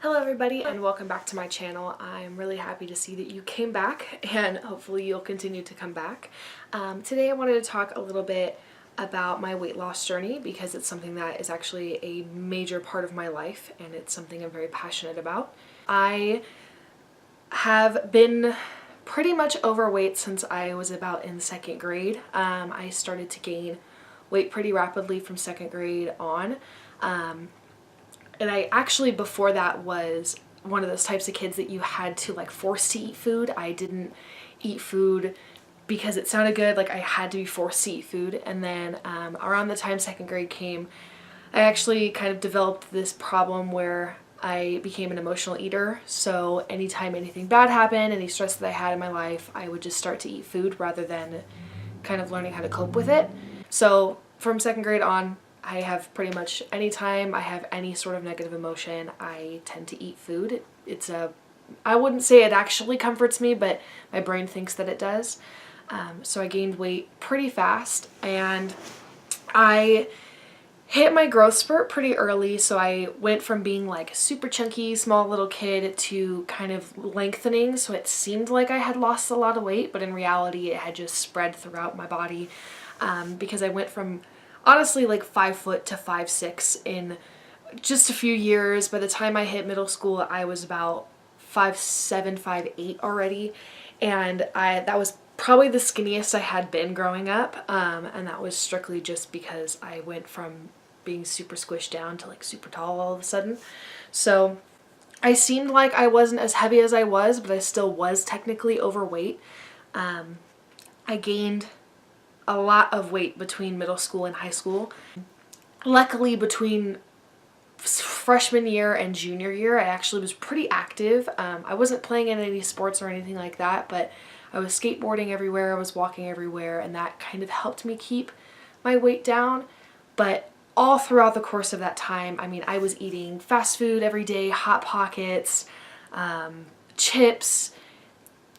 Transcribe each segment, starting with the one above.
Hello everybody and welcome back to my channel. I'm really happy to see that you came back and hopefully you'll continue to come back. Today I wanted to talk a little bit about my weight loss journey because it's something that is actually a major part of my life and it's something I'm very passionate about. I have been pretty much overweight since I was about in second grade. I started to gain weight pretty rapidly from second grade on. And I actually, before that, was one of those types of kids that you had to like force to eat food. I didn't eat food because it sounded good, like I had to be forced to eat food. And then around the time second grade came, I actually kind of developed this problem where I became an emotional eater. So anytime anything bad happened, any stress that I had in my life, I would just start to eat food rather than kind of learning how to cope with it. So from second grade on, I have pretty much anytime I have any sort of negative emotion, I tend to eat food. I wouldn't say it actually comforts me, but my brain thinks that it does. So I gained weight pretty fast and I hit my growth spurt pretty early. So I went from being like a super chunky, small little kid to kind of lengthening. So it seemed like I had lost a lot of weight, but in reality it had just spread throughout my body because I went from honestly like 5 foot to 5'6" in just a few years. By the time I hit middle school, I was about 5'7", 5'8" already. And that was probably the skinniest I had been growing up. And that was strictly just because I went from being super squished down to like super tall all of a sudden. So I seemed like I wasn't as heavy as I was, but I still was technically overweight. I gained a lot of weight between middle school and high school. Luckily, between freshman year and junior year, I actually was pretty active. I wasn't playing in any sports or anything like that, but I was skateboarding everywhere, I was walking everywhere, and that kind of helped me keep my weight down. But all throughout the course of that time, I mean, I was eating fast food every day, Hot Pockets, chips,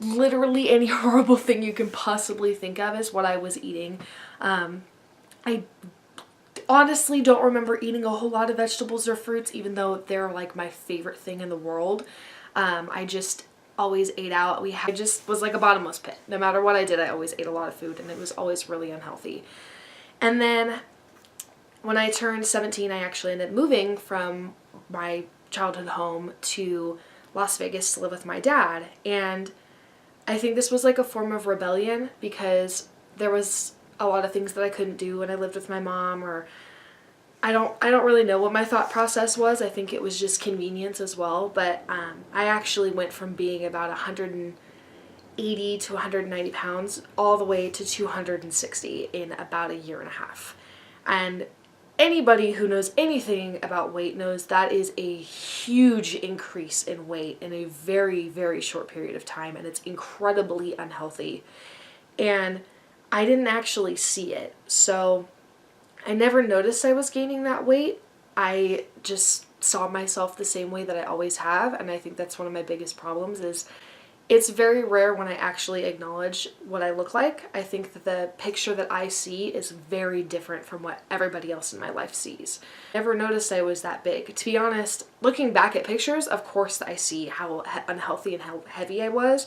literally any horrible thing you can possibly think of is what I was eating. I honestly don't remember eating a whole lot of vegetables or fruits, even though they're like my favorite thing in the world. I just always ate out. I just was like a bottomless pit. No matter what I did, I always ate a lot of food and it was always really unhealthy. And then when I turned 17, I actually ended up moving from my childhood home to Las Vegas to live with my dad. And I think this was like a form of rebellion because there was a lot of things that I couldn't do when I lived with my mom, or I don't really know what my thought process was. I think it was just convenience as well, but I actually went from being about 180 to 190 pounds all the way to 260 in about a year and a half. And anybody who knows anything about weight knows that is a huge increase in weight in a very, very short period of time, and it's incredibly unhealthy. And I didn't actually see it, so I never noticed I was gaining that weight. I just saw myself the same way that I always have, and I think that's one of my biggest problems is it's very rare when I actually acknowledge what I look like. I think that the picture that I see is very different from what everybody else in my life sees. Never noticed I was that big. To be honest, looking back at pictures, of course I see how unhealthy and how heavy I was,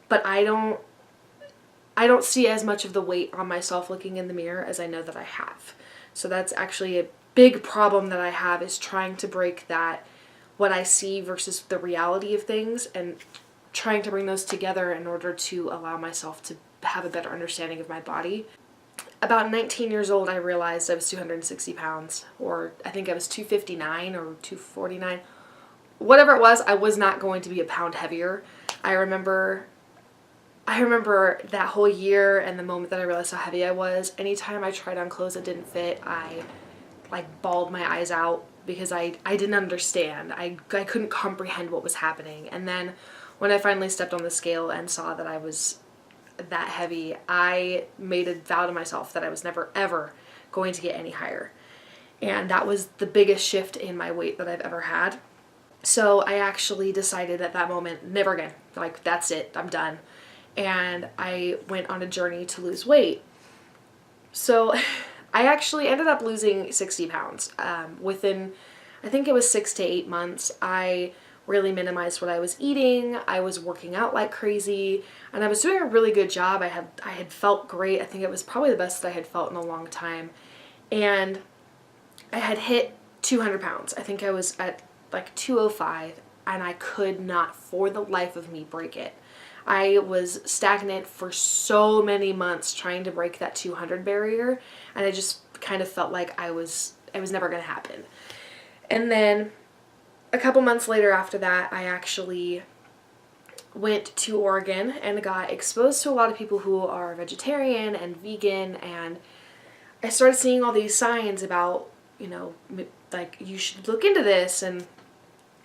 but I don't see as much of the weight on myself looking in the mirror as I know that I have. So that's actually a big problem that I have, is trying to break that, what I see versus the reality of things, and trying to bring those together in order to allow myself to have a better understanding of my body. About 19 years old, I realized I was 260 pounds, or I think I was 259 or 249. Whatever it was, I was not going to be a pound heavier. I remember that whole year and the moment that I realized how heavy I was. Anytime I tried on clothes that didn't fit, I like bawled my eyes out because I didn't understand. I couldn't comprehend what was happening. And then when I finally stepped on the scale and saw that I was that heavy, I made a vow to myself that I was never ever going to get any higher. And that was the biggest shift in my weight that I've ever had. So I actually decided at that moment, never again. Like, that's it, I'm done. And I went on a journey to lose weight. So I actually ended up losing 60 pounds within I think it was 6 to 8 months, I really minimized what I was eating. I was working out like crazy, and I was doing a really good job. I had felt great. I think it was probably the best that I had felt in a long time. And I had hit 200 pounds. I think I was at like 205, and I could not for the life of me break it. I was stagnant for so many months trying to break that 200 barrier, and I just kind of felt like it was never going to happen. And then a couple months later after that, I actually went to Oregon and got exposed to a lot of people who are vegetarian and vegan, and I started seeing all these signs about, like, you should look into this. And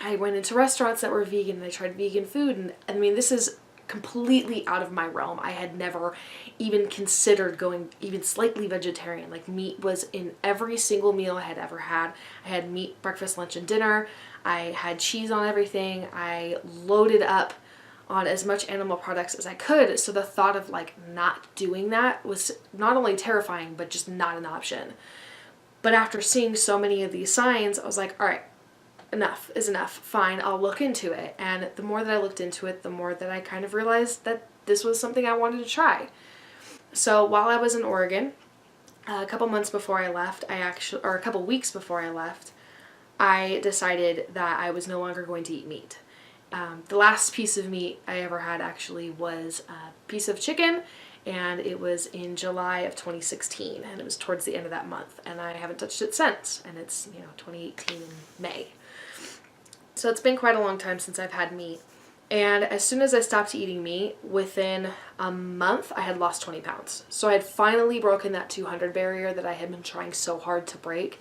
I went into restaurants that were vegan and I tried vegan food, and I mean, this is completely out of my realm. I had never even considered going even slightly vegetarian. Like, meat was in every single meal I had ever had. I had meat breakfast, lunch, and dinner. I had cheese on everything. I loaded up on as much animal products as I could. So the thought of like not doing that was not only terrifying, but just not an option. But after seeing so many of these signs, I was like, all right, enough is enough. Fine, I'll look into it. And the more that I looked into it, the more that I kind of realized that this was something I wanted to try. So while I was in Oregon, a couple months before I left, or a couple weeks before I left, I decided that I was no longer going to eat meat. The last piece of meat I ever had actually was a piece of chicken, and it was in July of 2016, and it was towards the end of that month, and I haven't touched it since, and it's 2018 in May. So it's been quite a long time since I've had meat. And as soon as I stopped eating meat, within a month, I had lost 20 pounds. So I had finally broken that 200 barrier that I had been trying so hard to break.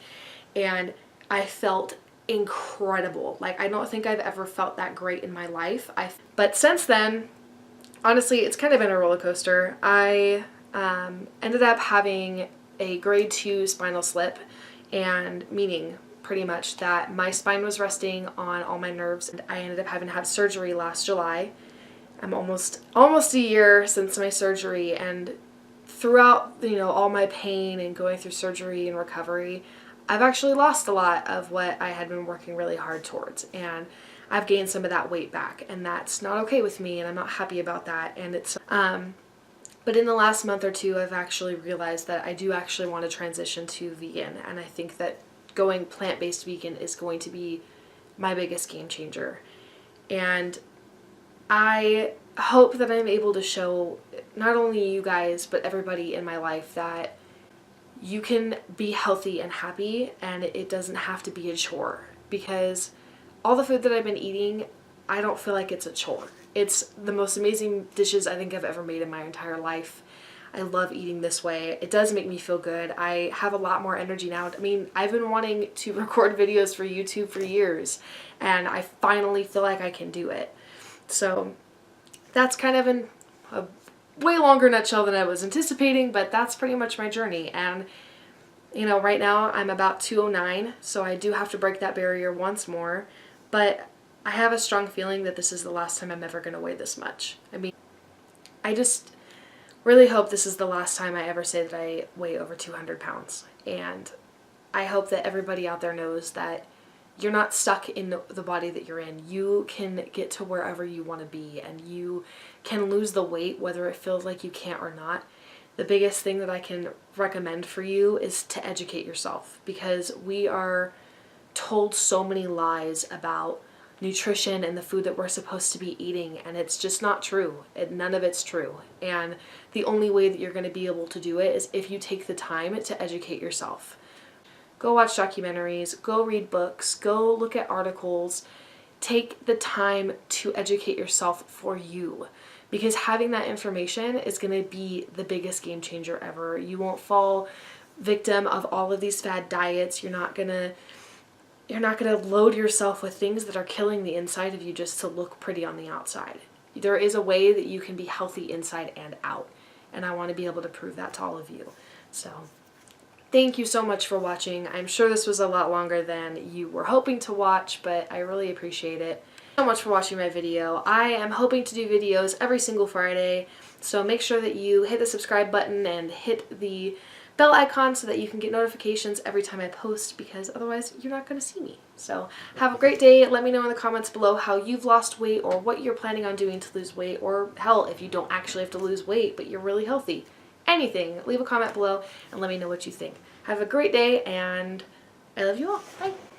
And I felt incredible. Like, I don't think I've ever felt that great in my life. But since then, honestly, it's kind of been a roller coaster. I ended up having a grade 2 spinal slip, and meaning pretty much that my spine was resting on all my nerves. And I ended up having to have surgery last July. I'm almost a year since my surgery, and throughout, all my pain and going through surgery and recovery, I've actually lost a lot of what I had been working really hard towards, and I've gained some of that weight back, and that's not okay with me, and I'm not happy about that. And it's but in the last month or two, I've actually realized that I do actually want to transition to vegan, and I think that going plant-based vegan is going to be my biggest game changer. And I hope that I'm able to show not only you guys, but everybody in my life that you can be healthy and happy, and it doesn't have to be a chore. Because all the food that I've been eating, I don't feel like it's a chore. It's the most amazing dishes I think I've ever made in my entire life. I love eating this way. It does make me feel good. I have a lot more energy now. I mean, I've been wanting to record videos for YouTube for years, and I finally feel like I can do it. So that's kind of a way longer nutshell than I was anticipating, but that's pretty much my journey. And right now I'm about 209, so I do have to break that barrier once more, but I have a strong feeling that this is the last time I'm ever going to weigh this much. I mean, I just really hope this is the last time I ever say that I weigh over 200 pounds. And I hope that everybody out there knows that you're not stuck in the body that you're in. You can get to wherever you want to be, and you can lose the weight whether it feels like you can't or not. The biggest thing that I can recommend for you is to educate yourself, because we are told so many lies about nutrition and the food that we're supposed to be eating, and it's just not true. None of it's true. And the only way that you're going to be able to do it is if you take the time to educate yourself. Go watch documentaries, go read books, go look at articles. Take the time to educate yourself for you, because having that information is going to be the biggest game changer ever. You won't fall victim of all of these fad diets. You're not going to load yourself with things that are killing the inside of you just to look pretty on the outside. There is a way that you can be healthy inside and out, and I want to be able to prove that to all of you. So thank you so much for watching. I'm sure this was a lot longer than you were hoping to watch, but I really appreciate it. Thank you so much for watching my video. I am hoping to do videos every single Friday, so make sure that you hit the subscribe button and hit the bell icon so that you can get notifications every time I post, because otherwise you're not going to see me. So have a great day. Let me know in the comments below how you've lost weight or what you're planning on doing to lose weight, or hell, if you don't actually have to lose weight but you're really healthy. Anything. Leave a comment below and let me know what you think. Have a great day, and I love you all. Bye.